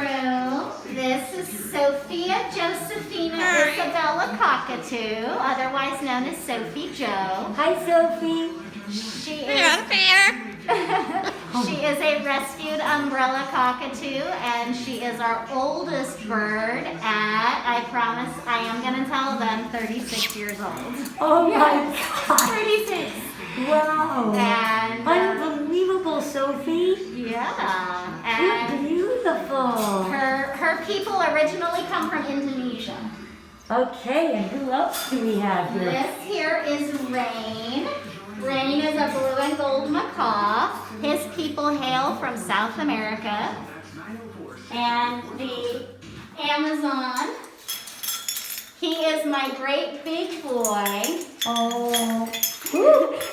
room. This is Sophia Josephina Isabella Cockatoo, otherwise known as Sophie Joe. Hi, Sophie. She is a rescued Umbrella Cockatoo, and she is our oldest bird at, I promise I am going to tell them, 36 years old. Oh my God. 36. Wow. And unbelievable, Sophie. yeah. You're And beautiful. her people originally come from Indonesia. Okay, and who else do we have here? This here is Rain. Rain is a Blue and Gold Macaw. His people hail from South America. And the Amazon, he is my great big boy. Oh.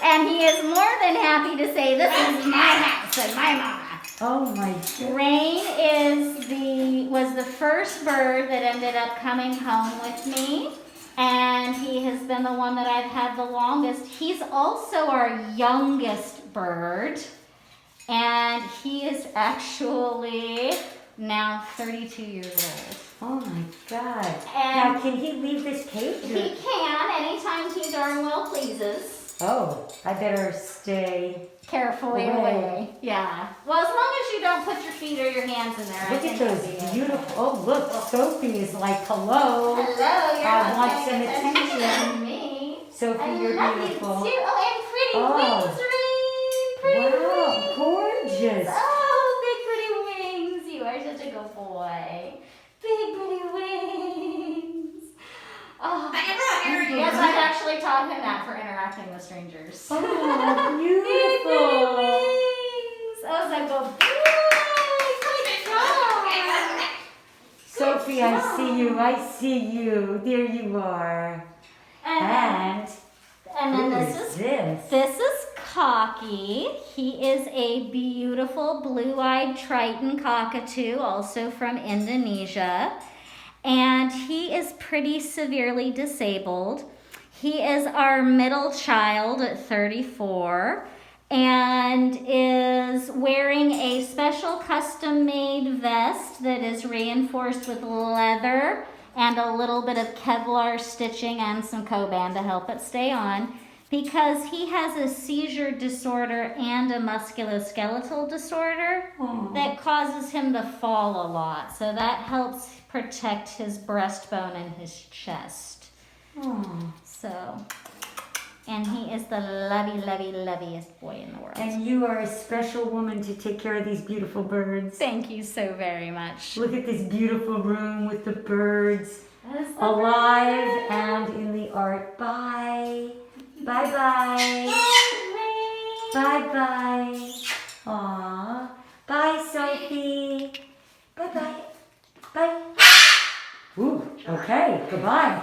And he is more than happy to say, this is my house and my mama. Oh my God. Rain was the first bird that ended up coming home with me. And he has been the one that I've had the longest. He's also our youngest bird. And he is actually now 32 years old. Oh my God. And now, can he leave this cage? he can anytime he darn well pleases. Oh, I better stay Carefully away. Yeah. Well, as long as you don't put your feet or your hands in there. Look at those beautiful. Oh, look, Sophie is like, hello. Hello, you're I want some attention. to me. Sophie, I you're love beautiful. You too. Oh, and pretty wings, Rain. Pretty Wow, gorgeous. Oh, big pretty wings. You are such a good boy. Big pretty wings. Oh, yes, I've actually taught him that for interacting with strangers. Oh, Big beautiful. pretty wings. Oh, so good job. Sophie, I see you. I see you. There you are. And then this? This is Cocky. He is a beautiful blue-eyed Triton Cockatoo, also from Indonesia. And he is pretty severely disabled. He is our middle child at 34 and is wearing a special custom-made vest that is reinforced with leather and a little bit of Kevlar stitching and some Coban to help it stay on, because he has a seizure disorder and a muscular skeletal disorder that causes him to fall a lot. So that helps protect his breastbone and his chest. So, and he is the loveliest boy in the world. And you are a special woman to take care of these beautiful birds. Thank you so very much. Look at this beautiful room with the birds alive and in the art. Bye. Bye-bye. Bye-bye. Aw. Bye, Sophie. Bye-bye. Bye. Ooh, okay. Goodbye.